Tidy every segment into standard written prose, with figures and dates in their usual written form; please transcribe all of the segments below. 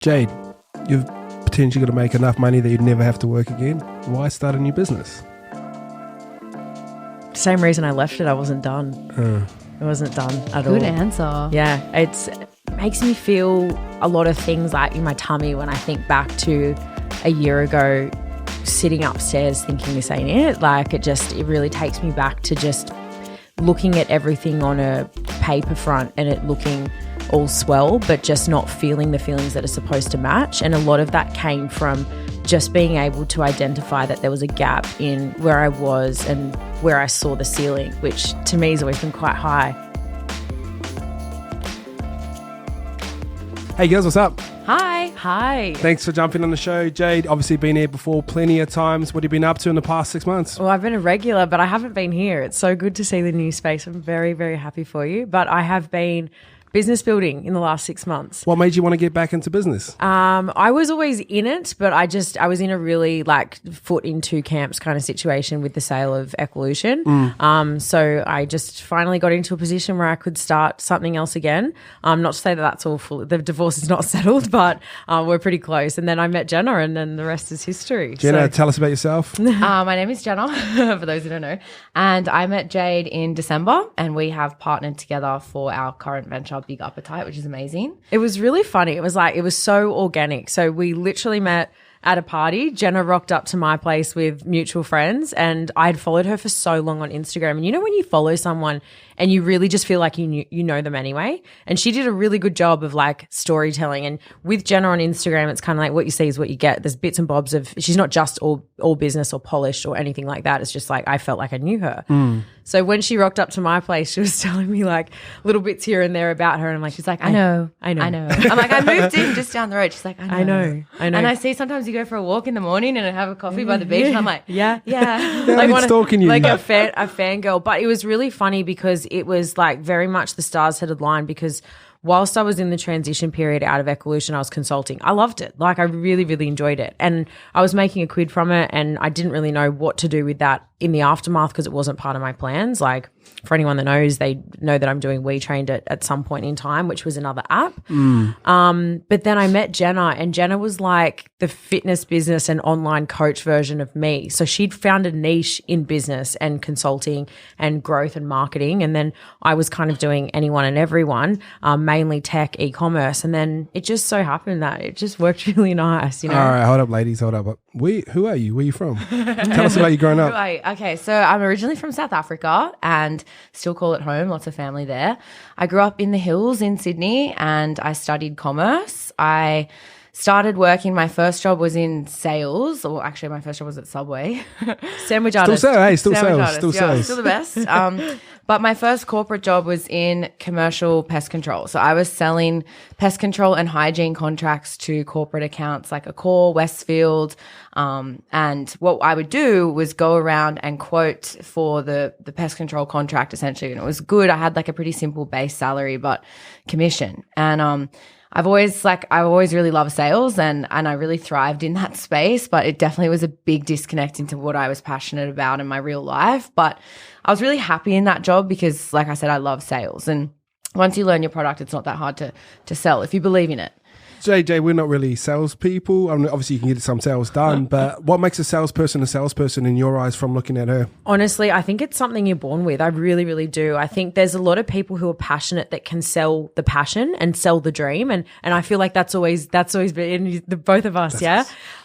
Jade, you've potentially got to make enough money that you'd never have to work again. Why start a new business? Same reason I left it. I wasn't done. It wasn't done at all. Good answer. Yeah, it makes me feel a lot of things like in my tummy when I think back to a year ago sitting upstairs thinking this ain't it. Like it really takes me back to just looking at everything on a paper front and it looking all swell, but just not feeling the feelings that are supposed to match. And a lot of that came from just being able to identify that there was a gap in where I was and where I saw the ceiling, which to me has always been quite high. Hey girls, what's up? Hi. Thanks for jumping on the show. Jade, obviously been here before plenty of times. What have you been up to in the past 6 months? Well, I've been a regular, but I haven't been here. It's so good to see the new space. I'm very, very happy for you. But I have been business building in the last 6 months. What made you want to get back into business? I was always in it, but I was in a really like foot in two camps kind of situation with the sale of Evolution. So I just finally got into a position where I could start something else again. Not to say that that's all full. The divorce is not settled, but we're pretty close. And then I met Jenna, and then the rest is history. Jenna, tell us about yourself. My name is Jenna, for those who don't know. And I met Jade in December, and we have partnered together for our current venture, Big Uppetite, which is amazing. It was really funny. It was so organic. So we literally met at a party. Jenna rocked up to my place with mutual friends, and I had followed her for so long on Instagram. And you know when you follow someone and you really just feel like you know them anyway? And she did a really good job of like storytelling. And with Jenna on Instagram, it's kind of like what you see is what you get. There's bits and bobs of, she's not just all business or polished or anything like that. It's just like I felt like I knew her. So when she rocked up to my place, she was telling me like little bits here and there about her. And I'm like, she's like, I know. I'm like, I moved in just down the road. She's like, I know. And I see sometimes you go for a walk in the morning and have a coffee by the beach. And I'm like, yeah. Like stalking you. Like a fangirl. But it was really funny because it was like very much the stars had aligned because whilst I was in the transition period out of Evolution, I was consulting. I loved it. Like I really, really enjoyed it. And I was making a quid from it and I didn't really know what to do with that in the aftermath because it wasn't part of my plans. Like for anyone that knows, they know that I'm doing We Trained at some point in time, which was another app. But then I met Jenna and Jenna was like the fitness business and online coach version of me. So she'd found a niche in business and consulting and growth and marketing. And then I was kind of doing anyone and everyone, mainly tech, e-commerce. And then it just so happened that it just worked really nice, you know. All right, hold up, ladies, hold up. Who are you? Where are you from? Tell us about you growing up. Okay, so I'm originally from South Africa and still call it home, lots of family there. I grew up in the hills in Sydney and I studied commerce. I started working, my first job was in sales, or actually my first job was at Subway. Sandwich artist. Still sales. Still the best. But my first corporate job was in commercial pest control. So I was selling pest control and hygiene contracts to corporate accounts like Accor, Westfield. And what I would do was go around and quote for the pest control contract essentially. And it was good. I had like a pretty simple base salary, but commission. And I've always really loved sales and I really thrived in that space, but it definitely was a big disconnect into what I was passionate about in my real life. But I was really happy in that job because, like I said, I love sales. And once you learn your product, it's not that hard to sell if you believe in it. JJ, we're not really salespeople. I mean, obviously, you can get some sales done, but what makes a salesperson in your eyes from looking at her? Honestly, I think it's something you're born with. I really, really do. I think there's a lot of people who are passionate that can sell the passion and sell the dream. And I feel like that's always been in the both of us,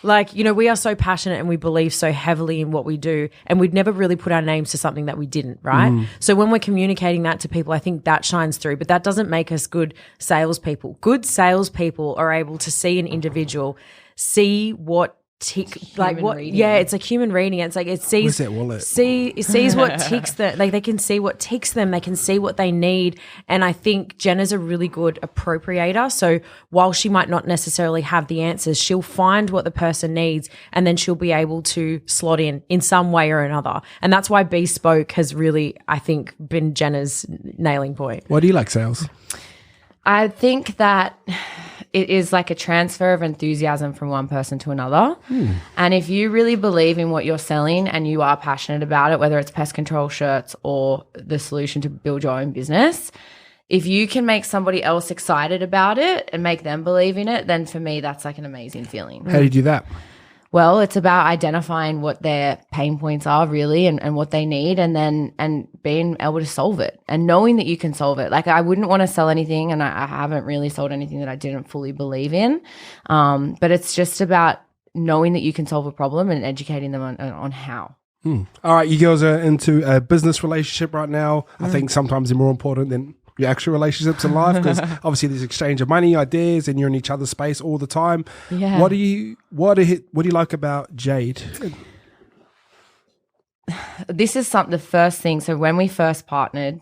Like, you know, we are so passionate and we believe so heavily in what we do and we'd never really put our names to something that we didn't, right? So when we're communicating that to people, I think that shines through, but that doesn't make us good salespeople. Good salespeople are able to see an individual, see what it's like human reading. It's like it sees what ticks them. Like they can see what ticks them. They can see what they need. And I think Jenna's a really good appropriator. So while she might not necessarily have the answers, she'll find what the person needs and then she'll be able to slot in some way or another. And that's why bespoke has really, I think, been Jenna's nailing point. Why do you like sales? I think that it is like a transfer of enthusiasm from one person to another. And if you really believe in what you're selling and you are passionate about it, whether it's pest control shirts or the solution to build your own business, if you can make somebody else excited about it and make them believe in it, then for me, that's like an amazing feeling. How do you do that? Well, it's about identifying what their pain points are really and what they need, and being able to solve it and knowing that you can solve it. Like, I wouldn't want to sell anything, and I haven't really sold anything that I didn't fully believe in. But it's just about knowing that you can solve a problem and educating them on how. All right, you girls are into a business relationship right now. I think sometimes they're more important than your actual relationships in life, because obviously there's exchange of money, ideas, and you're in each other's space all the time. Yeah. What do you like about Jade? This is the first thing. So when we first partnered,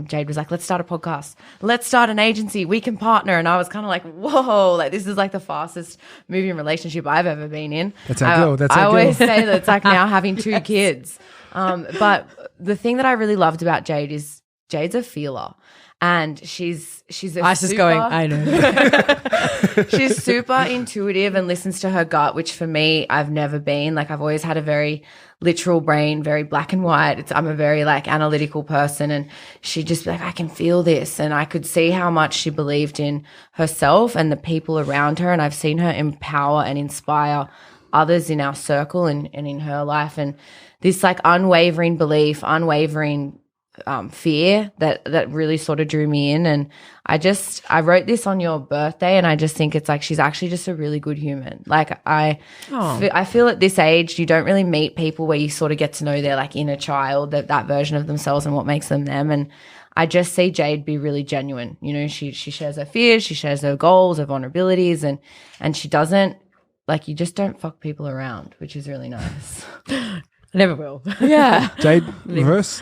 Jade was like, let's start a podcast. Let's start an agency. We can partner. And I was kind of like, whoa, like this is like the fastest moving relationship I've ever been in. That's our girl. I always say that it's like now having 2 kids. But the thing that I really loved about Jade is Jade's a feeler. And she's I know. She's super intuitive and listens to her gut, which for me, I've never been. Like, I've always had a very literal brain, very black and white. I'm a very like analytical person, and she just be like, I can feel this. And I could see how much she believed in herself and the people around her. And I've seen her empower and inspire others in our circle and in her life. And this like unwavering belief, unwavering fear that really sort of drew me in. And I wrote this on your birthday, and I just think it's like she's actually just a really good human. Like I feel at this age you don't really meet people where you sort of get to know their like inner child, that version of themselves and what makes them them. And I just see Jade be really genuine. You know, she shares her fears, she shares her goals, her vulnerabilities, and she doesn't like, you just don't fuck people around, which is really nice. Never will. Yeah. Jade, reverse.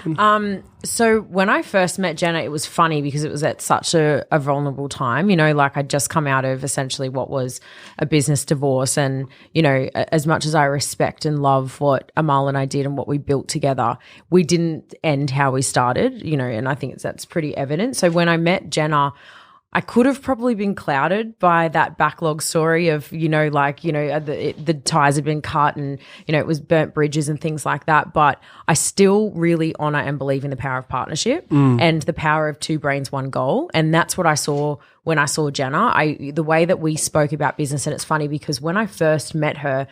So when I first met Jenna, it was funny because it was at such a vulnerable time. You know, like I'd just come out of essentially what was a business divorce. And, you know, as much as I respect and love what Amal and I did and what we built together, we didn't end how we started, you know, and I think that's pretty evident. So when I met Jenna, I could have probably been clouded by that backlog story of, you know, like, you know, the ties had been cut and, you know, it was burnt bridges and things like that. But I still really honor and believe in the power of partnership and the power of 2 brains, 1 goal. And that's what I saw when I saw Jenna. The way that we spoke about business, and it's funny because when I first met her,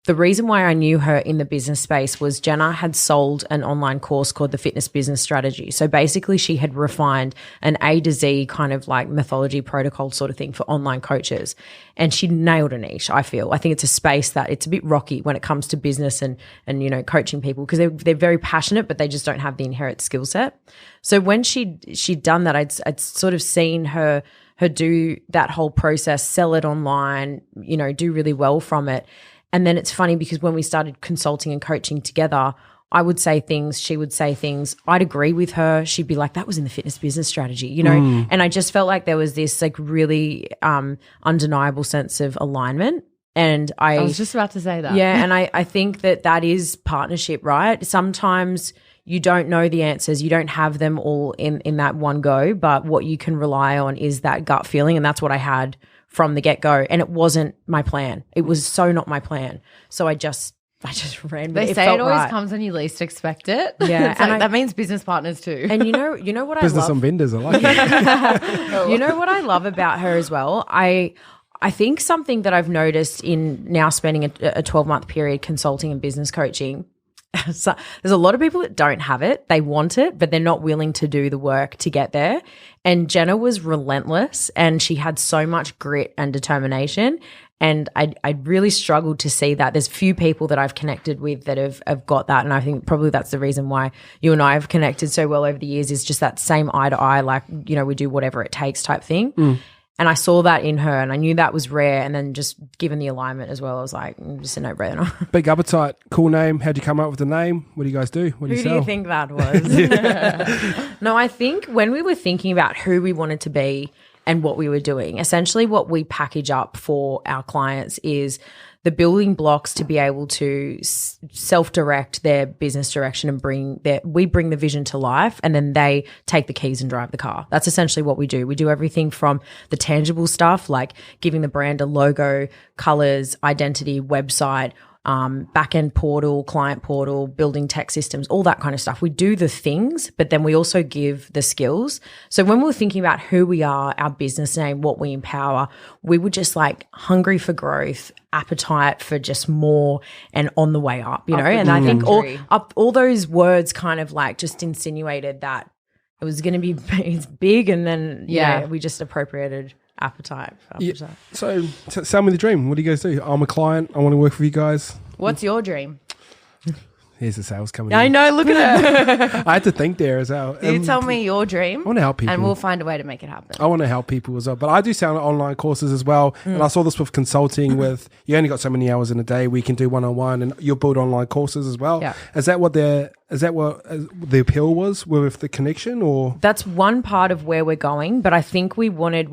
the reason why I knew her in the business space was Jenna had sold an online course called the Fitness Business Strategy. So basically she had refined an A to Z kind of like methodology protocol sort of thing for online coaches. And she nailed a niche, I feel. I think it's a space that it's a bit rocky when it comes to business and you know, coaching people because they're very passionate, but they just don't have the inherent skill set. So when she'd done that, I'd sort of seen her do that whole process, sell it online, you know, do really well from it. And then it's funny because when we started consulting and coaching together, I would say things, she would say things. I'd agree with her. She'd be like, that was in the Fitness Business Strategy, you know? And I just felt like there was this like really undeniable sense of alignment. And I was just about to say that. Yeah, and I think that is partnership, right? Sometimes you don't know the answers. You don't have them all in that one go, but what you can rely on is that gut feeling. And that's what I had from the get-go, and it wasn't my plan. It was so not my plan. So I just ran. They say it always comes when you least expect it. Yeah, and like, that means business partners too. And you know what business I love? on vendors, I like it. You know what I love about her as well? I think something that I've noticed in now spending a 12-month period consulting and business coaching. So there's a lot of people that don't have it. They want it, but they're not willing to do the work to get there. And Jenna was relentless and she had so much grit and determination. And I really struggled to see that. There's few people that I've connected with that have got that. And I think probably that's the reason why you and I have connected so well over the years is just that same eye to eye, like, you know, we do whatever it takes type thing. And I saw that in her and I knew that was rare. And then just given the alignment as well, I was like, just a no-brainer. Big Uppetite, cool name. How'd you come up with the name? What do you guys do? What do you sell? Who do you think that was? No, I think when we were thinking about who we wanted to be and what we were doing, essentially what we package up for our clients is the building blocks to be able to self-direct their business direction and we bring the vision to life and then they take the keys and drive the car. That's essentially what we do. We do everything from the tangible stuff like giving the brand a logo, colors, identity, website, back-end portal, client portal, building tech systems, all that kind of stuff. We do the things, but then we also give the skills. So when we're thinking about who we are, our business name, what we empower, we were just like hungry for growth, appetite for just more, and on the way up, and I think all those words kind of like just insinuated that it was going to be it's big, and then we just appropriated appetite. Yeah. So sell me the dream. What do you guys do? I'm a client. I want to work for you guys. What's your dream? Here's the sales coming I in. know, look at it. I had to think there as well. You tell me your dream. I want to help people. And we'll find a way to make it happen. I want to help people as well. But I do sell online courses as well. And I saw this with consulting with, you only got so many hours in a day. We can do one-on-one, and you'll build online courses as well. Yeah. Is that what the appeal was with the connection, or? That's one part of where we're going, but I think we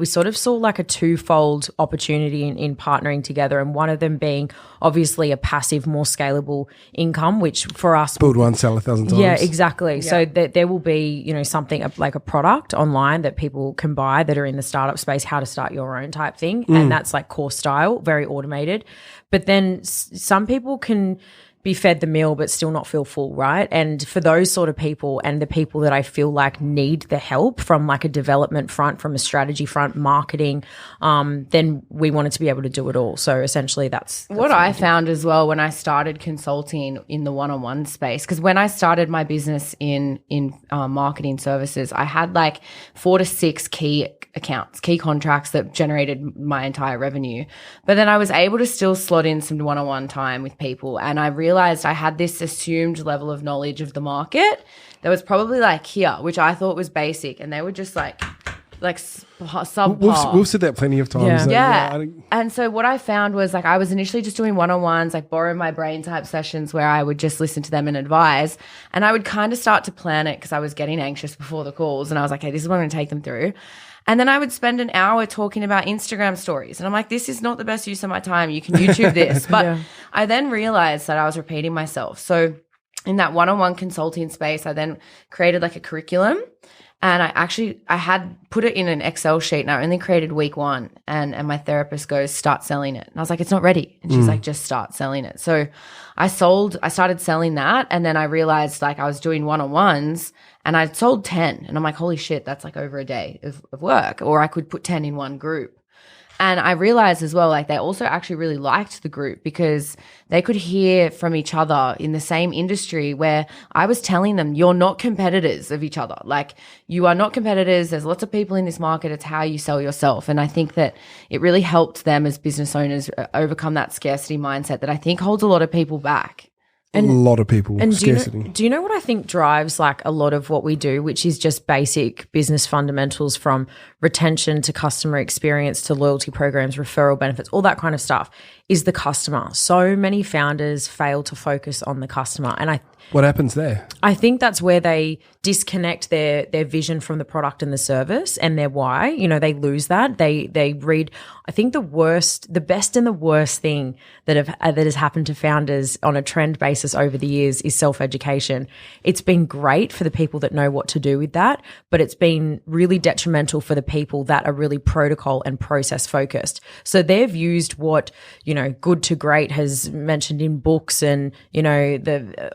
sort of saw like a twofold opportunity in partnering together, and one of them being obviously a passive, more scalable income, which for us, build one, sell 1,000 times. Yeah, exactly. Yeah. So there will be, something like a product online that people can buy that are in the startup space, how to start your own type thing. And that's like course style, very automated. But then some people can be fed the meal but still not feel full, right? And for those sort of people, and the people that I feel like need the help from like a development front, from a strategy front, marketing, then we wanted to be able to do it all. So essentially that's what I found as well when I started consulting in the one-on-one space, because when I started my business in marketing services, I had like 4 to 6 key accounts, key contracts that generated my entire revenue. But then I was able to still slot in some one-on-one time with people, and I realized I had this assumed level of knowledge of the market that was probably like here, which I thought was basic, and they were just like subpar. We've said that plenty of times. Yeah. And so what I found was like I was initially just doing one-on-ones, like borrow my brain type sessions where I would just listen to them and advise. And I would kind of start to plan it because I was getting anxious before the calls, and I was like, hey, this is what I'm going to take them through. And then I would spend an hour talking about Instagram stories. And I'm like, this is not the best use of my time. You can YouTube this. But I then realized that I was repeating myself. So in that one-on-one consulting space, I then created like a curriculum. And I had put it in an Excel sheet, and I only created week 1. And my therapist goes, start selling it. And I was like, it's not ready. And she's like, just start selling it. So I started selling that. And then I realized like I was doing one-on-ones, and I'd sold 10. And I'm like, holy shit, that's like over a day of work. Or I could put 10 in one group. And I realized as well, like they also actually really liked the group because they could hear from each other in the same industry, where I was telling them, you're not competitors of each other. Like you are not competitors. There's lots of people in this market. It's how you sell yourself. And I think that it really helped them as business owners overcome that scarcity mindset that I think holds a lot of people back. And a lot of people. And scarcity. Do you know what I think drives like a lot of what we do, which is just basic business fundamentals, from retention to customer experience to loyalty programs, referral benefits, all that kind of stuff, is the customer. So many founders fail to focus on the customer. And what happens there? I think that's where they disconnect their vision from the product and the service and their why. They lose that. They read. I think the best and the worst thing that has happened to founders on a trend basis over the years is self-education. It's been great for the people that know what to do with that, but it's been really detrimental for the people that are really protocol and process focused. So they've used what, Good to Great has mentioned in books, and,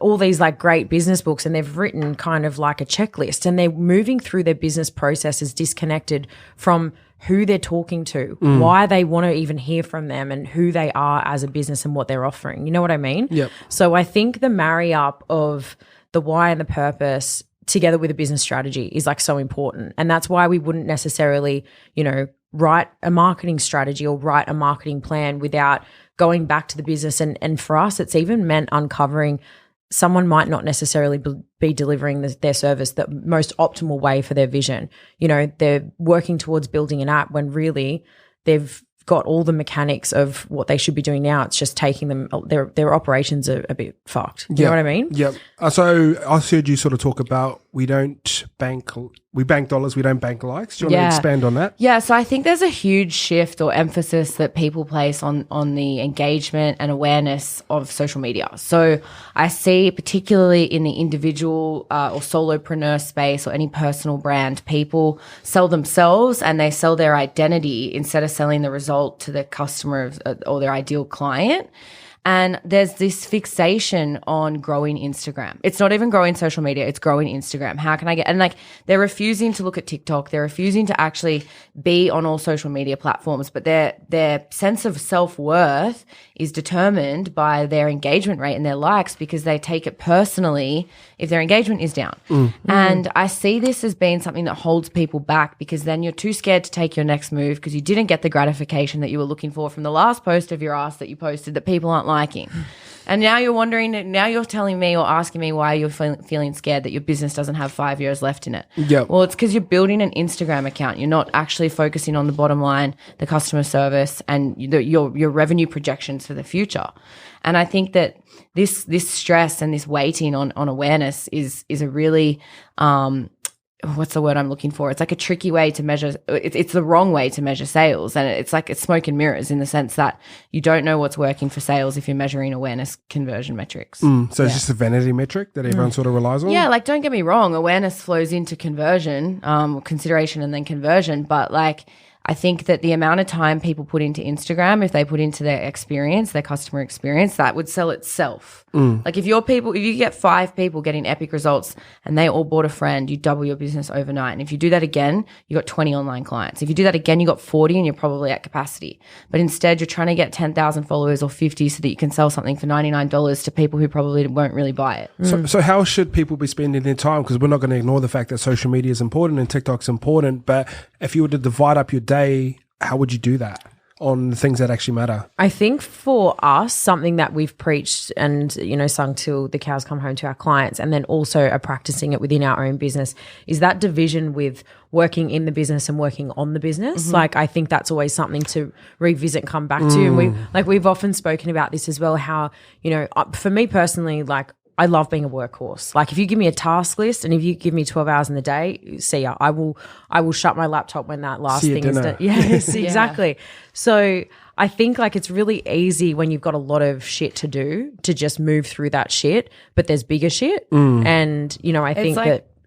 all these like great business books, and they've written kind of like a checklist, and they're moving through their business processes disconnected from who they're talking to, why they want to even hear from them, and who they are as a business and what they're offering. You know what I mean? Yep. So I think the marry up of the why and the purpose together with a business strategy is like so important. And that's why we wouldn't necessarily, write a marketing strategy or write a marketing plan without going back to the business. And for us, it's even meant uncovering someone might not necessarily be delivering their service the most optimal way for their vision. They're working towards building an app when really they've got all the mechanics of what they should be doing now. It's just taking them, their operations are a bit fucked. You know what I mean? Yep. So I heard you sort of talk about we bank dollars, we don't bank likes. Do you want to expand on that? Yeah, so I think there's a huge shift or emphasis that people place on the engagement and awareness of social media. So I see particularly in the individual or solopreneur space or any personal brand, people sell themselves and they sell their identity instead of selling the result to the customer or their ideal client. And there's this fixation on growing Instagram. It's not even growing social media, it's growing Instagram. How can I get, and like they're refusing to look at TikTok. They're refusing to actually be on all social media platforms, but their sense of self-worth is determined by their engagement rate and their likes, because they take it personally if their engagement is down. And I see this as being something that holds people back, because then you're too scared to take your next move because you didn't get the gratification that you were looking for from the last post of your ass that you posted that people aren't liking. And now you're wondering, now you're telling me or asking me why you're feeling scared that your business doesn't have 5 years left in it. Yep. Well, it's because you're building an Instagram account. You're not actually focusing on the bottom line, the customer service, and your revenue projections for the future. And I think that this stress and this waiting on awareness is a really what's the word I'm looking for? It's like a tricky way to measure. It's the wrong way to measure sales. And it's like it's smoke and mirrors in the sense that you don't know what's working for sales if you're measuring awareness conversion metrics. So it's just a vanity metric that everyone sort of relies on? Yeah, like don't get me wrong. Awareness flows into conversion, consideration and then conversion. But like I think that the amount of time people put into Instagram, if they put into their experience, their customer experience, that would sell itself. Like if you get 5 people getting epic results and they all bought a friend, you double your business overnight. And if you do that again, you got 20 online clients. If you do that again, you got 40 and you're probably at capacity. But instead you're trying to get 10,000 followers or 50 so that you can sell something for $99 to people who probably won't really buy it. So how should people be spending their time? Because we're not going to ignore the fact that social media is important and TikTok's important. But if you were to divide up your day, how would you do that on the things that actually matter? I think for us, something that we've preached and, sung till the cows come home to our clients, and then also are practicing it within our own business, is that division with working in the business and working on the business. Like, I think that's always something to revisit and come back to. And we've often spoken about this as well, how, for me personally, like, I love being a workhorse. Like if you give me a task list and if you give me 12 hours in the day, see ya. I will shut my laptop when that last thing is done. Yes, exactly. So I think like it's really easy when you've got a lot of shit to do to just move through that shit, but there's bigger shit. And, I think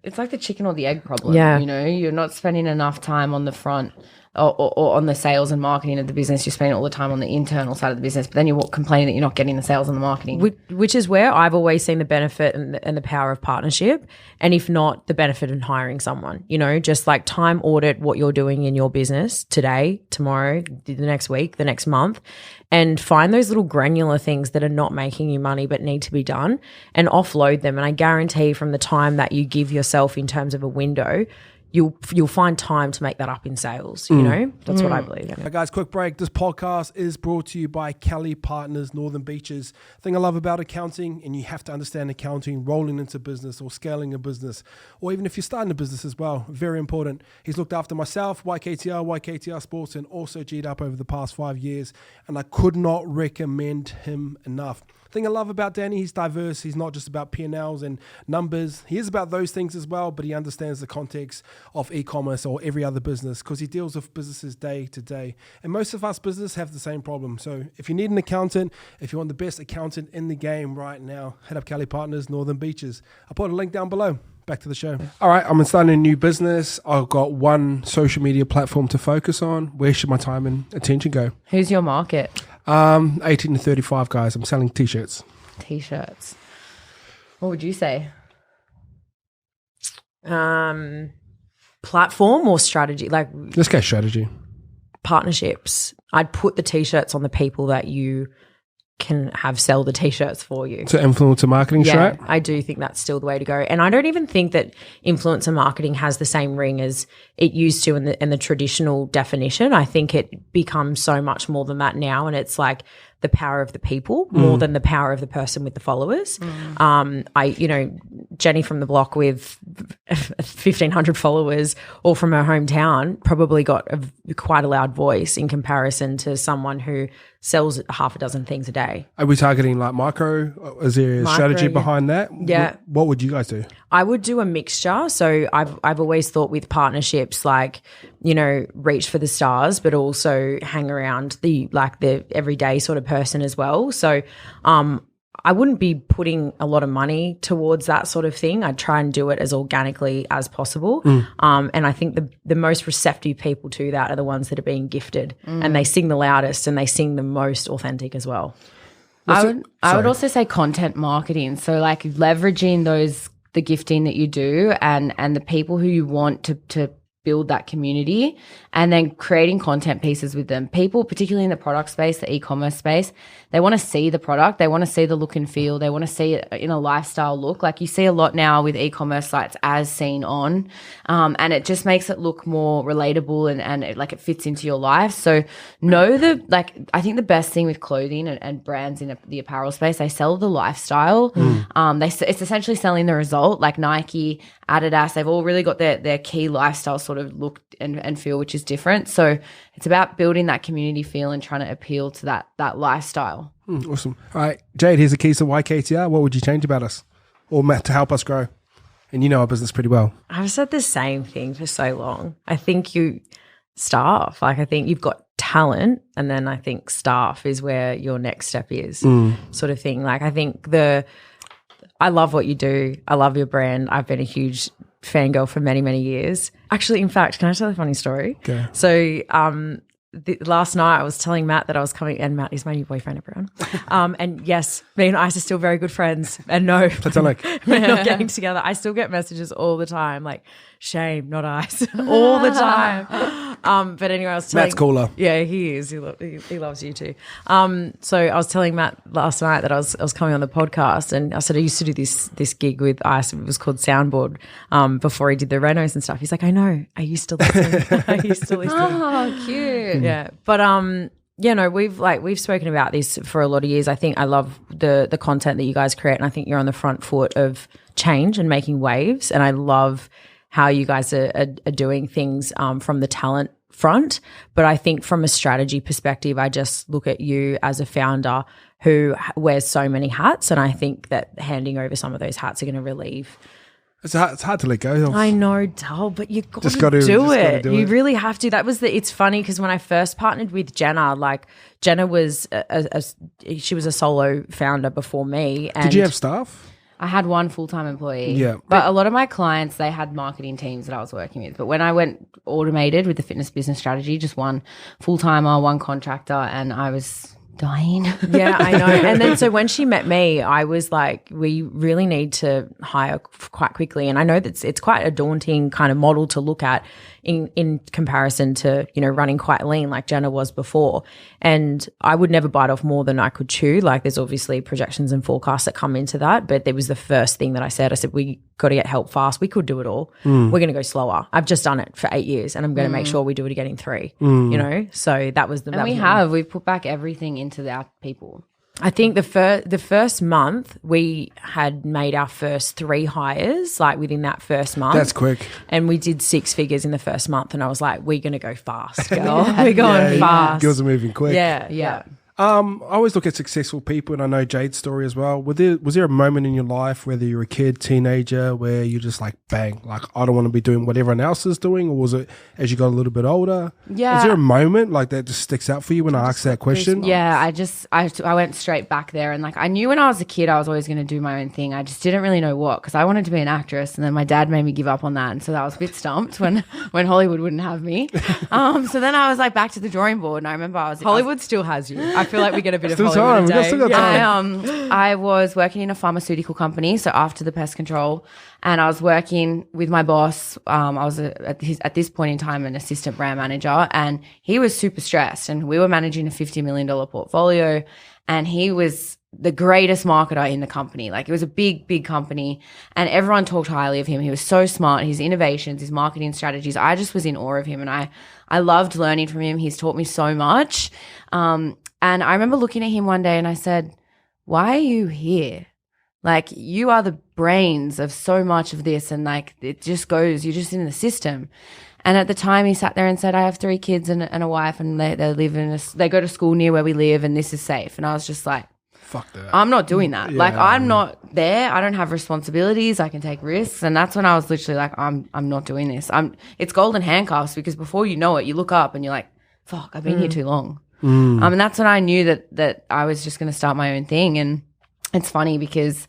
it's like the chicken or the egg problem. Yeah. You're not spending enough time on the front or on the sales and marketing of the business. You're spending all the time on the internal side of the business, but then you're complaining that you're not getting the sales and the marketing. Which is where I've always seen the benefit and the power of partnership. And if not, the benefit in hiring someone, just like time audit what you're doing in your business today, tomorrow, the next week, the next month, and find those little granular things that are not making you money but need to be done and offload them. And I guarantee from the time that you give yourself in terms of a window, you'll find time to make that up in sales, That's what I believe in. Hey guys, quick break. This podcast is brought to you by Kelly Partners Northern Beaches. The thing I love about accounting, and you have to understand accounting, rolling into business or scaling a business, or even if you're starting a business as well, very important. He's looked after myself, YKTR Sports, and also G'd up over the past 5 years, and I could not recommend him enough. Thing I love about Danny, he's diverse. He's not just about P&Ls and numbers. He is about those things as well, but he understands the context of e-commerce or every other business because he deals with businesses day to day. And most of us businesses have the same problem. So if you need an accountant, if you want the best accountant in the game right now, head up Kelly Partners Northern Beaches. I'll put a link down below. Back to the show. All right, I'm starting a new business. I've got one social media platform to focus on. Where should my time and attention go? Who's your market? 18 to 35 guys. I'm selling t-shirts. T-shirts. What would you say? Platform or strategy? Like, let's go strategy. Partnerships. I'd put the t-shirts on the people that you can have sell the t-shirts for you. So influencer marketing strat? I do think that's still the way to go. And I don't even think that influencer marketing has the same ring as it used to in the traditional definition. I think it becomes so much more than that now, and it's like the power of the people more than the power of the person with the followers. Jenny from the block with 1,500 followers, all from her hometown, probably got quite a loud voice in comparison to someone who sells half a dozen things a day. Are we targeting like micro? Is there a strategy behind that? Yeah. What would you guys do? I would do a mixture. So I've always thought with partnerships, like, reach for the stars, but also hang around the everyday sort of person as well. So I wouldn't be putting a lot of money towards that sort of thing. I'd try and do it as organically as possible. And I think the most receptive people to that are the ones that are being gifted, and they sing the loudest and they sing the most authentic as well. I would also say content marketing. So like leveraging the gifting that you do and the people who you want to build that community, and then creating content pieces with them. People, particularly in the product space, the e-commerce space, they want to see the product. They want to see the look and feel. They want to see it in a lifestyle look. Like you see a lot now with e-commerce sites as seen on, and it just makes it look more relatable and it fits into your life. So I think the best thing with clothing and brands in the apparel space, they sell the lifestyle. It's essentially selling the result. Like Nike, Adidas, they've all really got their key lifestyle sort of look and feel, which is different. So it's about building that community feel and trying to appeal to that lifestyle. Awesome. All right, Jade, here's the keys to YKTR. What would you change about us or Matt to help us grow? And you know our business pretty well. I've said the same thing for so long. I think staff, like I think you've got talent, and then I think staff is where your next step is, sort of thing. Like I think I love what you do. I love your brand. I've been a huge fangirl for many, many years. Actually, in fact, can I tell a funny story? Okay. So last night I was telling Matt that I was coming, and Matt is my new boyfriend, everyone. And yes, me and Ice are still very good friends. And no, we're not getting together. I still get messages all the time, like, shame, not Ice, all the time. But anyway, I was telling Matt's cooler. Yeah, he is. He loves you too. So I was telling Matt last night that I was coming on the podcast, and I said I used to do this gig with Ice. It was called Soundboard. Before he did the renos and stuff. He's like, I know. I used to listen. Oh, cute. Yeah, but we've spoken about this for a lot of years. I think I love the content that you guys create, and I think you're on the front foot of change and making waves. And I love how you guys are doing things from the talent front. But I think from a strategy perspective, I just look at you as a founder who wears so many hats, and I think that handing over some of those hats are going to relieve. It's hard to let go of. I know, Dal, but you got to do it. You really have to. It's funny because when I first partnered with Jenna, like Jenna was she was a solo founder before me. And did you have staff? I had one full-time employee. Yeah. But a lot of my clients, they had marketing teams that I was working with. But when I went automated with the fitness business strategy, just one full-timer, one contractor, and I was dying. Yeah, I know. And then so when she met me, I was like, we really need to hire quite quickly. And I know that it's quite a daunting kind of model to look at in comparison to, running quite lean like Jenna was before. And I would never bite off more than I could chew. Like there's obviously projections and forecasts that come into that. But there was the first thing that I said, we got to get help fast. We could do it all. We're going to go slower. I've just done it for 8 years, and I'm going to make sure we do it again in 3, So that was we've put back everything into our people. I think the first month we had made our first 3 hires, like within that first month. That's quick. And we did 6 figures in the first month, and I was like, we're going to go fast, girl. We're going fast. Girls are moving quick. Yeah. I always look at successful people, and I know Jade's story as well. Was there a moment in your life, whether you're a kid, teenager, where you just like, bang, like I don't want to be doing what everyone else is doing? Or was it as you got a little bit older? Yeah. Was there a moment like that just sticks out for you when I asked that question? Yeah, I went straight back there, and like I knew when I was a kid I was always going to do my own thing. I just didn't really know what, because I wanted to be an actress, and then my dad made me give up on that, and so that was a bit stumped when Hollywood wouldn't have me. So then I was like back to the drawing board, and I remember Hollywood still has you. I feel like we get a bit of still time. I was working in a pharmaceutical company, so after the pest control, and I was working with my boss. I was at this point in time an assistant brand manager, and he was super stressed, and we were managing a $50 million portfolio, and he was the greatest marketer in the company. Like it was a big, big company, and everyone talked highly of him. He was so smart, his innovations, his marketing strategies. I just was in awe of him, and I loved learning from him. He's taught me so much. And I remember looking at him one day and I said, why are you here? Like you are the brains of so much of this, and like it just goes, you're just in the system. And at the time he sat there and said, I have 3 kids and a wife, and they live they go to school near where we live, and this is safe. And I was just like, fuck that. I'm not doing that. Yeah, like I'm not there. I don't have responsibilities. I can take risks. And that's when I was literally like, I'm not doing this. It's golden handcuffs, because before you know it, you look up and you're like, fuck, I've been here too long. And that's when I knew that I was just going to start my own thing. And it's funny because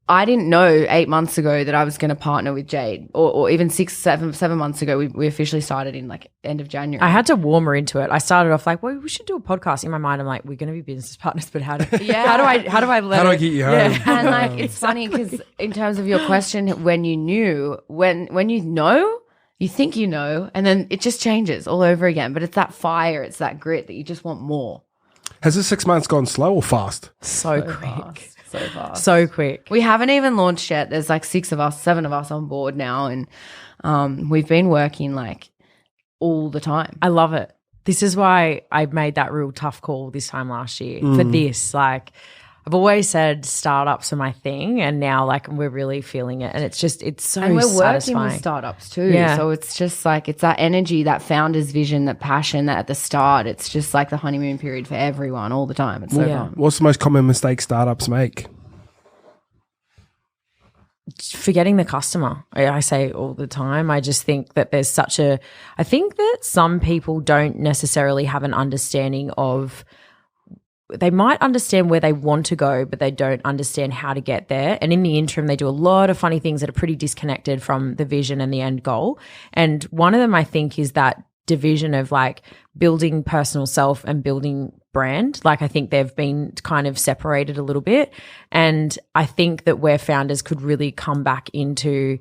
I didn't know 8 months ago that I was going to partner with Jade, or even 7 months ago. We officially started in like end of January. I had to warm her into it. I started off like, well, we should do a podcast. In my mind, I'm like, we're going to be business partners, but how do I get you home? Yeah. And like, it's funny because in terms of your question, when you knew, when you know, you think you know, and then it just changes all over again. But it's that fire, it's that grit that you just want more. Has this 6 months gone slow or fast? So quick. Fast. So fast. So quick. We haven't even launched yet. There's like 7 of us on board now, and we've been working like all the time. I love it. This is why I made that real tough call this time last year for this. Like, I've always said startups are my thing, and now like we're really feeling it, and it's so and we're satisfying. working with startups too. Yeah. So it's just like, it's that energy, that founder's vision, that passion, that at the start, it's just like the honeymoon period for everyone all the time. It's so fun. What's the most common mistake startups make? Forgetting the customer. I say all the time. I just think that I think that some people don't necessarily have an understanding of, they might understand where they want to go, but they don't understand how to get there. And in the interim, they do a lot of funny things that are pretty disconnected from the vision and the end goal. And one of them, I think, is that division of like building personal self and building brand. Like, I think they've been kind of separated a little bit. And I think that where founders could really come back into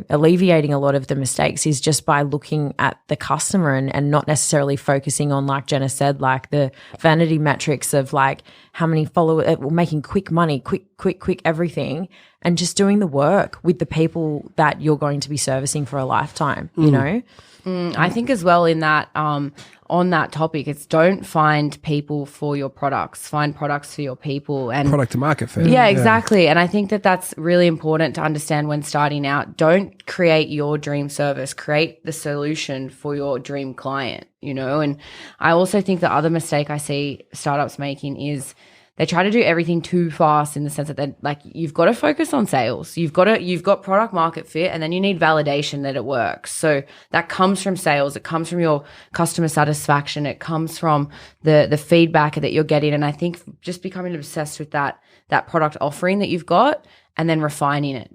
alleviating a lot of the mistakes is just by looking at the customer and not necessarily focusing on, like Jenna said, like the vanity metrics of like how many followers, making quick money, quick everything, and just doing the work with the people that you're going to be servicing for a lifetime, you know? I think as well in that, on that topic, it's don't find people for your products, find products for your people. And Product to market fit. Yeah, exactly. And I think that that's really important to understand when starting out. Don't create your dream service, create the solution for your dream client, you know? And I also think the other mistake I see startups making is they try to do everything too fast, in the sense that they're like, you've got to focus on sales. You've got product market fit, and then you need validation that it works. So that comes from sales. It comes from your customer satisfaction. It comes from the feedback that you're getting. And I think just becoming obsessed with that product offering that you've got, and then refining it.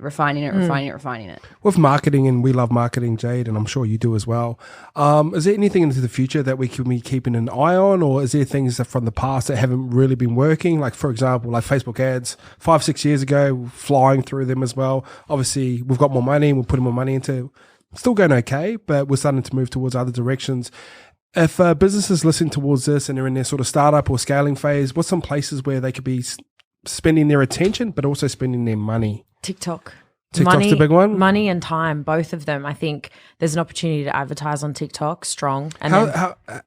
With marketing, and we love marketing, Jade, and I'm sure you do as well. Is there anything into the future that we can be keeping an eye on, or is there things that from the past that haven't really been working? Like, for example, like Facebook ads 5-6 years ago, flying through them as well. Obviously, we've got more money, we're putting more money into, still going okay, but we're starting to move towards other directions. If businesses listen towards this and they're in their sort of startup or scaling phase, what's some places where they could be spending their attention, but also spending their money? TikTok's the big one. Money and time, both of them. I think there's an opportunity to advertise on TikTok strong. And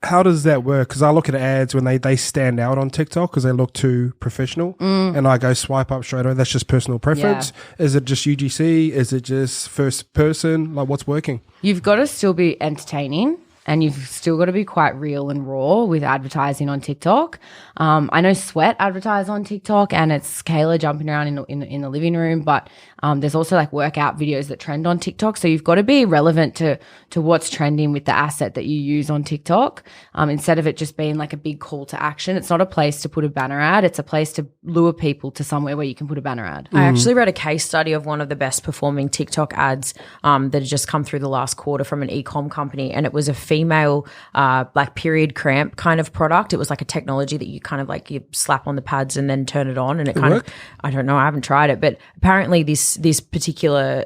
how does that work? Because I look at ads when they stand out on TikTok because they look too professional, and I go swipe up straight away. That's just personal preference. Yeah. Is it just UGC? Is it just first person? Like, what's working? You've got to still be entertaining. And you've still got to be quite real and raw with advertising on TikTok. I know Sweat advertise on TikTok, and it's Kayla jumping around in the living room, but there's also like workout videos that trend on TikTok. So you've got to be relevant to what's trending with the asset that you use on TikTok, instead of it just being like a big call to action. It's not a place to put a banner ad. It's a place to lure people to somewhere where you can put a banner ad. I actually read a case study of one of the best performing TikTok ads that had just come through the last quarter from an e-com company, and it was a female like period cramp kind of product. It was like a technology that you kind of like, you slap on the pads and then turn it on, and it kind of, I don't know, I haven't tried it, but apparently this particular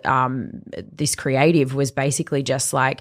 this creative was basically just like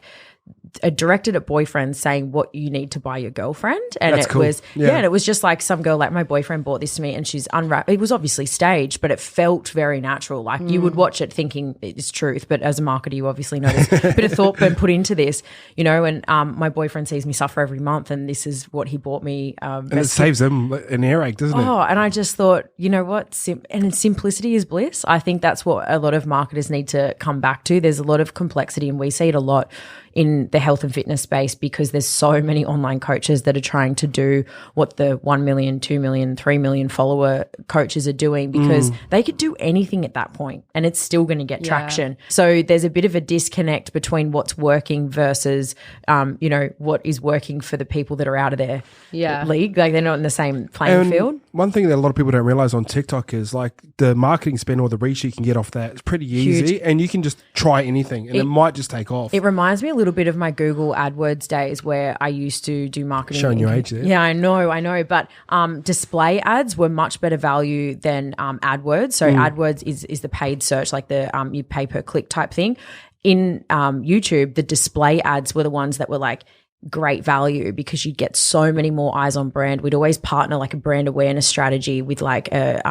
directed at boyfriends saying what you need to buy your girlfriend. And That's it cool. was, and it was just like some girl, like, my boyfriend bought this to me and she's unwrapped. It was obviously staged, but it felt very natural. Like you would watch it thinking it's truth, but as a marketer, you obviously know there's a bit of thought been put into this, you know, and my boyfriend sees me suffer every month and this is what he bought me. And it saves them an earache, doesn't it? Oh, and I just thought, you know what? And simplicity is bliss. I think that's what a lot of marketers need to come back to. There's a lot of complexity, and we see it a lot in the health and fitness space because there's so many online coaches that are trying to do what the 1 million, 2 million, 3 million follower coaches are doing because they could do anything at that point and it's still going to get traction. So there's a bit of a disconnect between what's working versus, you know, what is working for the people that are out of their league. Like they're not in the same playing field. one thing that a lot of people don't realize on TikTok is like the marketing spend or the reach you can get off that is pretty easy. Huge. And you can just try anything and it might just take off. It reminds me a little bit of my Google AdWords days where I used to do marketing. Showing your age there. Yeah, I know. But display ads were much better value than AdWords. So AdWords is the paid search, like the you pay per click type thing. In YouTube, the display ads were the ones that were like great value because you'd get so many more eyes on brand. We'd always partner like a brand awareness strategy with like a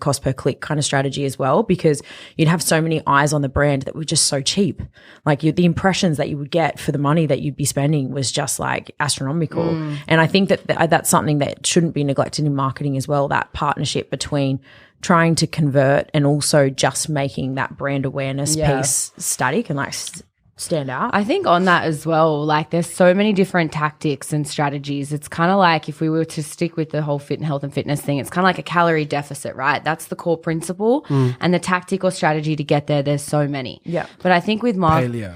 cost per click kind of strategy as well, because you'd have so many eyes on the brand that were just so cheap. Like the impressions that you would get for the money that you'd be spending was just like astronomical. And I think that that's something that shouldn't be neglected in marketing as well, that partnership between trying to convert and also just making that brand awareness piece static and like stand out. I think on that as well, like there's so many different tactics and strategies. It's kind of like if we were to stick with the whole health and fitness thing, it's kind of like a calorie deficit, right? That's the core principle. And the tactic or strategy to get there, there's so many. Yeah. But I think with Paleo.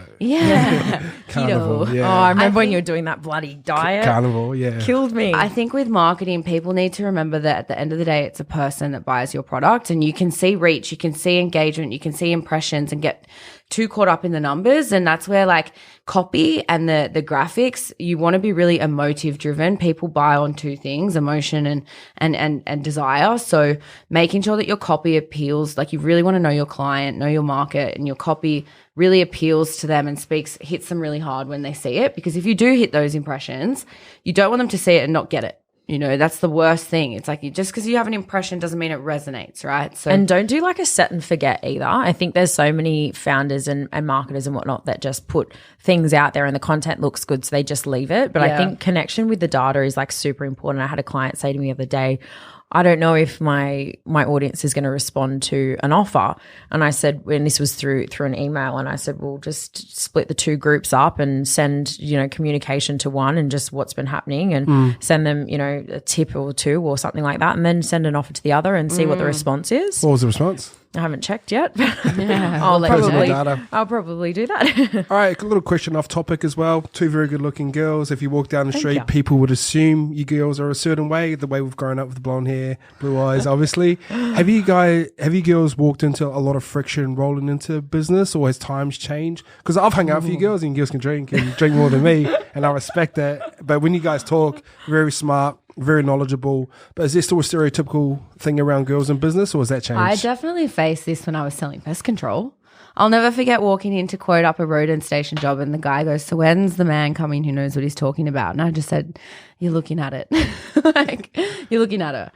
Carnivore, keto. yeah. Oh, I remember when you were doing that bloody diet. Carnivore, yeah. Killed me. I think with marketing, people need to remember that at the end of the day, it's a person that buys your product, and you can see reach, you can see engagement, you can see impressions and get too caught up in the numbers. And that's where like copy and the graphics, you want to be really emotive driven. People buy on two things, emotion and desire. So making sure that your copy appeals, like you really want to know your client, know your market, and your copy really appeals to them and hits them really hard when they see it. Because if you do hit those impressions, you don't want them to see it and not get it. You know, that's the worst thing. It's like just because you have an impression doesn't mean it resonates, right? So, and don't do like a set and forget either. I think there's so many founders and marketers and whatnot that just put things out there and the content looks good, so they just leave it. But I think connection with the data is like super important. I had a client say to me the other day, I don't know if my audience is going to respond to an offer. And I said, and this was through an email, and I said, well, just split the two groups up and send, communication to one and just what's been happening, and send them, a tip or two or something like that, and then send an offer to the other and see what the response is. What was the response? I haven't checked yet. I'll probably do that. All right, a little question off topic as well. Two very good looking girls. If you walk down the street, people would assume you girls are a certain way, the way we've grown up with blonde hair, blue eyes, obviously. Have you girls walked into a lot of friction rolling into business, or has times changed? Because I've hung out with you girls and you girls can drink more than me, and I respect that. But when you guys talk, very smart, very knowledgeable, but is there still a stereotypical thing around girls in business, or has that changed? I definitely faced this when I was selling pest control. I'll never forget walking in to quote up a rodent station job, and the guy goes, so when's the man coming who knows what he's talking about? And I just said, you're looking at it. Like, you're looking at her.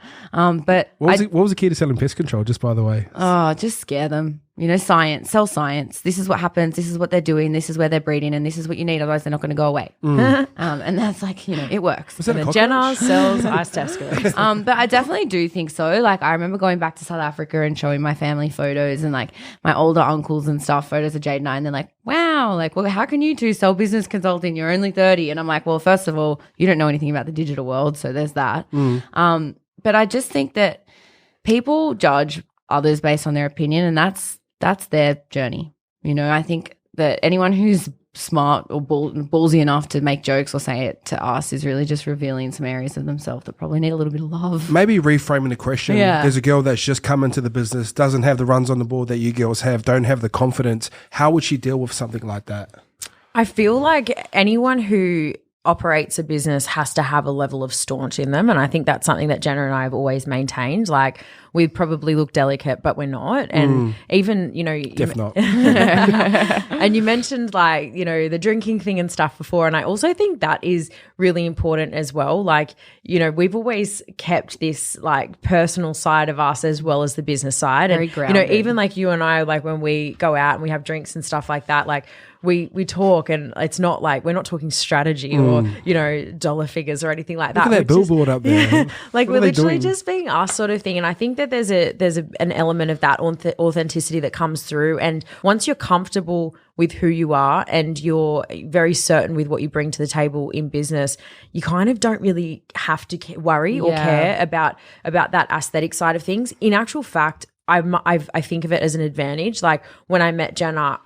But what was the key to selling pest control, just by the way? Oh, just scare them. Science, sell science. This is what happens. This is what they're doing. This is where they're breeding, and this is what you need. Otherwise, they're not going to go away. And that's like, it works. Was that And Jenna sells ice testicles. But I definitely do think so. Like, I remember going back to South Africa and showing my family photos and like my older uncles and stuff, photos of Jade and I, and they're like, wow, like, well, how can you two sell business consulting? You're only 30. And I'm like, well, first of all, you don't know anything about the digital world. So there's that. But I just think that people judge others based on their opinion, and that's their journey. I think that anyone who's smart or ballsy enough to make jokes or say it to us is really just revealing some areas of themselves that probably need a little bit of love. Maybe reframing the question. Yeah. There's a girl that's just come into the business, doesn't have the runs on the board that you girls have, don't have the confidence. How would she deal with something like that? I feel like anyone who operates a business has to have a level of staunch in them, and I think that's something that Jenna and I have always maintained. Like, we probably look delicate, but we're not. And even, Def not. And you mentioned like, the drinking thing and stuff before, and I also think that is really important as well. Like, we've always kept this like personal side of us as well as the business side. Very and grounded. even like you and I, like when we go out and we have drinks and stuff like that, like we talk, and it's not like we're not talking strategy or dollar figures or anything like that. Look at that billboard up there. Yeah, like What we're are they literally doing? just being us sort of thing. And I think that there's an element of that authenticity that comes through. And once you're comfortable with who you are and you're very certain with what you bring to the table in business, you kind of don't really have to worry or care about that aesthetic side of things. In actual fact, I think of it as an advantage. Like when I met Jenna,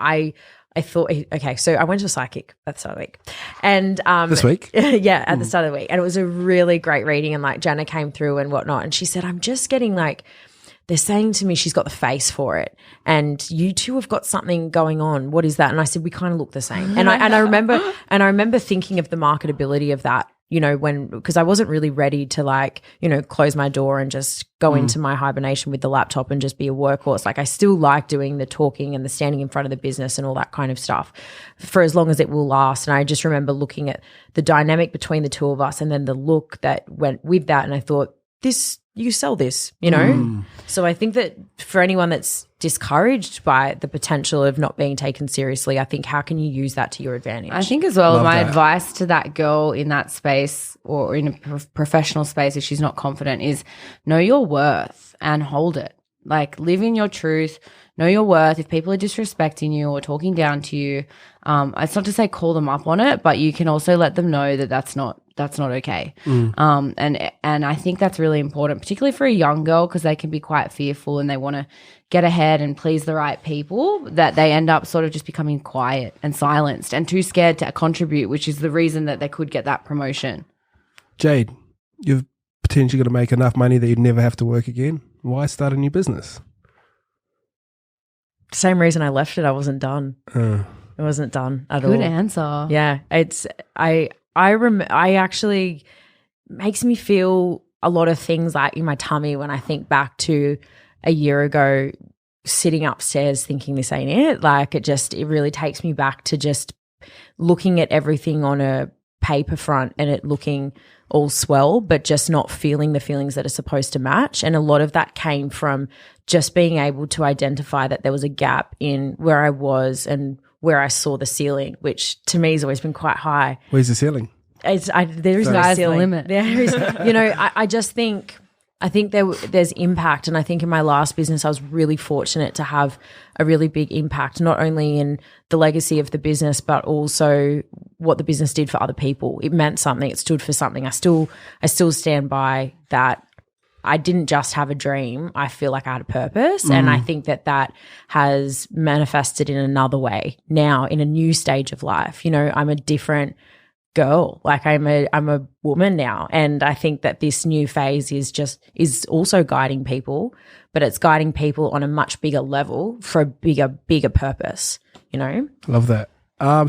I thought, okay, so I went to a psychic at the start of the week. And This week? yeah, at the start of the week. And it was a really great reading, and like Jenna came through and whatnot. And she said, I'm just getting like, they're saying to me she's got the face for it, and you two have got something going on. What is that? And I said, we kind of look the same. And I remember thinking of the marketability of that, you know, because I wasn't really ready to like, you know, close my door and just go into my hibernation with the laptop and just be a workhorse. Like I still like doing the talking and the standing in front of the business and all that kind of stuff for as long as it will last. And I just remember looking at the dynamic between the two of us and then the look that went with that. And I thought, you sell this, you know? So I think that for anyone that's discouraged by the potential of not being taken seriously, I think how can you use that to your advantage? I think as well, Love my that. advice to that girl in that space or in a professional space, if she's not confident, is know your worth and hold it. Like live in your truth, know your worth. If people are disrespecting you or talking down to you, it's not to say call them up on it, but you can also let them know that that's not okay. And I think that's really important, particularly for a young girl, because they can be quite fearful and they want to get ahead and please the right people, that they end up sort of just becoming quiet and silenced and too scared to contribute, which is the reason that they could get that promotion. Jade, you've potentially got to make enough money that you'd never have to work again. Why start a new business? Same reason I left it. I wasn't done. It wasn't done at all. Good answer. Yeah, I actually makes me feel a lot of things like in my tummy when I think back to a year ago sitting upstairs thinking this ain't it. Like it really takes me back to just looking at everything on a paper front and it looking all swell, but just not feeling the feelings that are supposed to match. And a lot of that came from just being able to identify that there was a gap in where I was and where I saw the ceiling, which to me has always been quite high. Where's the ceiling? There is no Sky's the ceiling. limit. There is, you know, I just think there's impact, and I think in my last business I was really fortunate to have a really big impact, not only in the legacy of the business but also what the business did for other people. It meant something. It stood for something. I still stand by that. I didn't just have a dream. I feel like I had a purpose, and I think that has manifested in another way now in a new stage of life. You know, I'm a different girl. Like I'm a woman now, and I think that this new phase is also guiding people, but it's guiding people on a much bigger level for a bigger purpose, you know? Love that.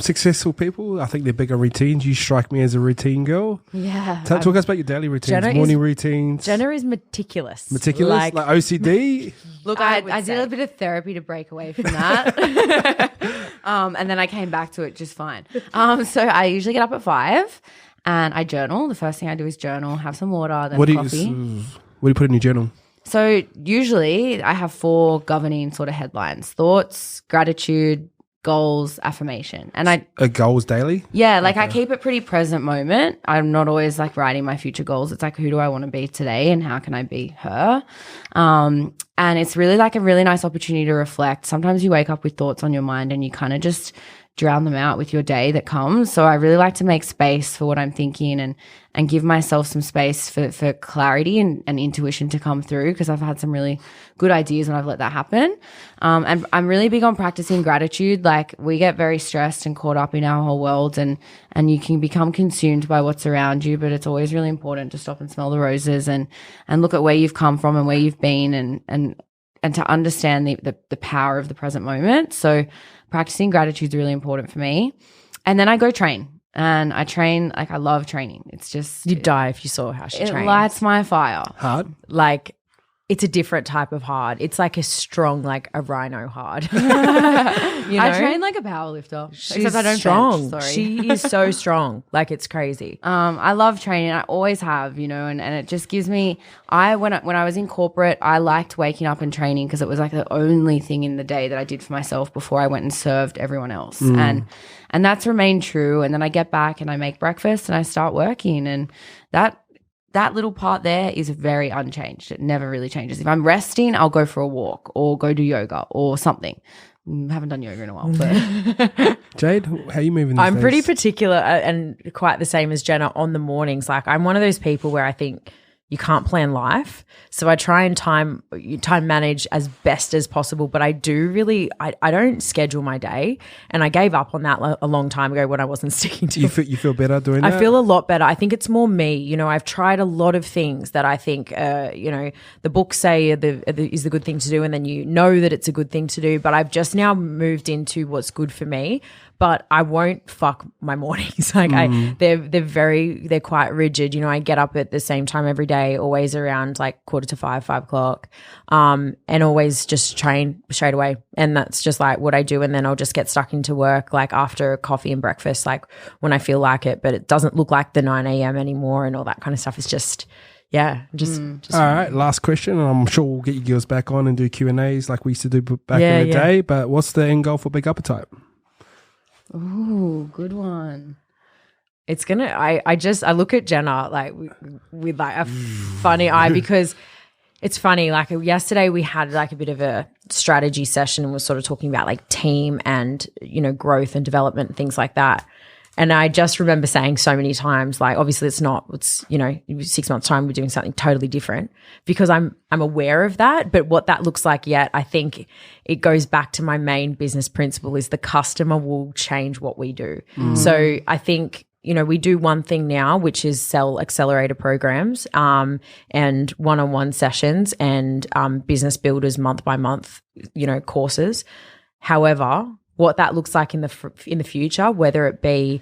Successful people, I think they're bigger routines. You strike me as a routine girl. Yeah. Talk us about your daily routines, morning routines. Jenna is meticulous. Like OCD? Look, I I did a bit of therapy to break away from that. And then I came back to it just fine. So I usually get up at 5 and I journal. The first thing I do is journal, have some water, then coffee. What do you put in your journal? So usually I have 4 governing sort of headlines: thoughts, gratitude, goals, affirmation. And Goals daily? Yeah, like I keep it pretty present moment. I'm not always like writing my future goals. It's like, who do I want to be today and how can I be her? And it's really like a really nice opportunity to reflect. Sometimes you wake up with thoughts on your mind and you kind of just drown them out with your day that comes. So I really like to make space for what I'm thinking and give myself some space for clarity and intuition to come through, because I've had some really good ideas when I've let that happen. And I'm really big on practicing gratitude. Like we get very stressed and caught up in our whole world and you can become consumed by what's around you, but it's always really important to stop and smell the roses and look at where you've come from and where you've been and to understand the power of the present moment. So practicing gratitude is really important for me. And then I go train. And I train, like I love training. It's just... You'd die if you saw how she trains. It lights my fire. Hard? Like, it's a different type of hard. It's like a strong, like a rhino hard. You know? I train like a powerlifter. She's except I don't strong. bench, sorry. She is so strong. Like, it's crazy. I love training. I always have, you know, and it just gives me... When I was in corporate, I liked waking up and training because it was like the only thing in the day that I did for myself before I went and served everyone else. And that's remained true. And then I get back and I make breakfast and I start working. And that little part there is very unchanged. It never really changes. If I'm resting, I'll go for a walk or go do yoga or something. Haven't done yoga in a while. But Jade, how are you moving these I'm days? pretty particular and quite the same as Jenna on the mornings. Like I'm one of those people where I think you can't plan life. So I try and time manage as best as possible, but I don't schedule my day, and I gave up on that a long time ago when I wasn't sticking to it. You feel better doing that? I feel a lot better. I think it's more me. You know, I've tried a lot of things that I think, you know, the books say is the good thing to do, and then you know that it's a good thing to do, but I've just now moved into what's good for me. But I won't fuck my mornings. Like they're quite rigid. You know, I get up at the same time every day, always around like 4:45, 5 o'clock, and always just train straight away. And that's just like what I do. And then I'll just get stuck into work like after coffee and breakfast, like when I feel like it. But it doesn't look like the 9 a.m. anymore and all that kind of stuff. It's just. Yeah, just all right. Last question, and I'm sure we'll get you girls back on and do Q&As like we used to do back in the day. But what's the end goal for Big Uppetite? Ooh, good one. It's gonna. I look at Jenna like with like a funny eye, because it's funny. Like yesterday, we had like a bit of a strategy session and was sort of talking about like team and, you know, growth and development and things like that. And I just remember saying so many times, like, obviously it's, you know, 6 months time, we're doing something totally different, because I'm aware of that. But what that looks like yet, I think it goes back to my main business principle is the customer will change what we do. So I think, you know, we do one thing now, which is sell accelerator programs and one-on-one sessions and business builders month by month, you know, courses. However, what that looks like in the future, whether it be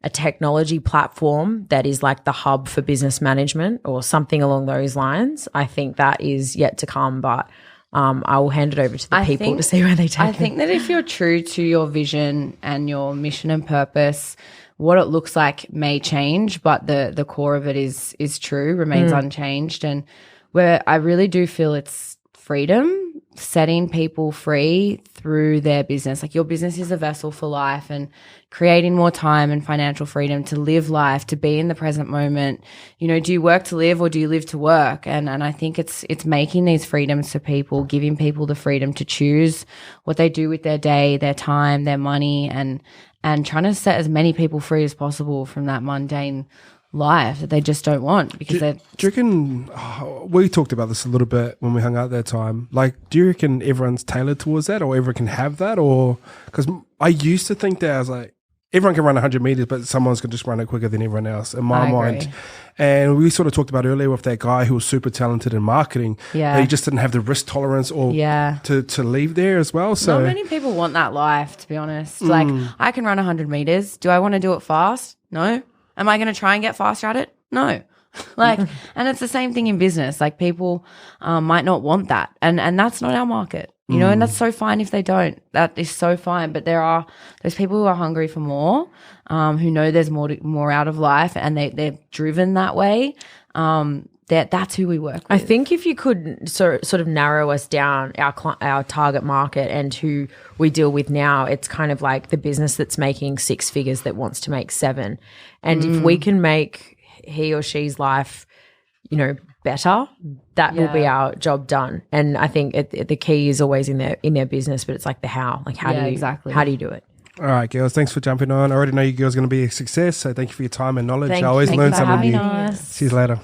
a technology platform that is like the hub for business management or something along those lines, I think that is yet to come. But I will hand it over to the people to see where they take it. I think that if you're true to your vision and your mission and purpose, what it looks like may change, but the core of it is true, remains unchanged. And where I really do feel it's freedom, setting people free through their business. Like your business is a vessel for life, and creating more time and financial freedom to live life, to be in the present moment. You know, do you work to live or do you live to work? And I think it's making these freedoms to people, giving people the freedom to choose what they do with their day, their time, their money, and trying to set as many people free as possible from that mundane life that they just don't want, because do you reckon, we talked about this a little bit when we hung out that time, like, do you reckon everyone's tailored towards that, or everyone can have that? Or because I used to think that I was like, everyone can run 100 meters, but someone's going to just run it quicker than everyone else in my mind. And we sort of talked about earlier with that guy who was super talented in marketing. That he just didn't have the risk tolerance or to leave there as well. So not many people want that life, to be honest. Like, I can run 100 meters. Do I want to do it fast? No. Am I going to try and get faster at it? No. Like, and it's the same thing in business. Like, people might not want that. And that's not our market, you know, and that's so fine if they don't. That is so fine. But there's people who are hungry for more, who know there's more out of life, and they're driven that way. That's who we work with. I think if you could sort of narrow us down, our target market and who we deal with now, it's kind of like the business that's making 6 figures that wants to make 7. And if we can make he or she's life, you know, better, that will be our job done. And I think the key is always in their business, but it's like the how. Like, how do you do it? All right, girls, thanks for jumping on. I already know you girls are going to be a success, so thank you for your time and knowledge. I always learn something new. Us. See you later.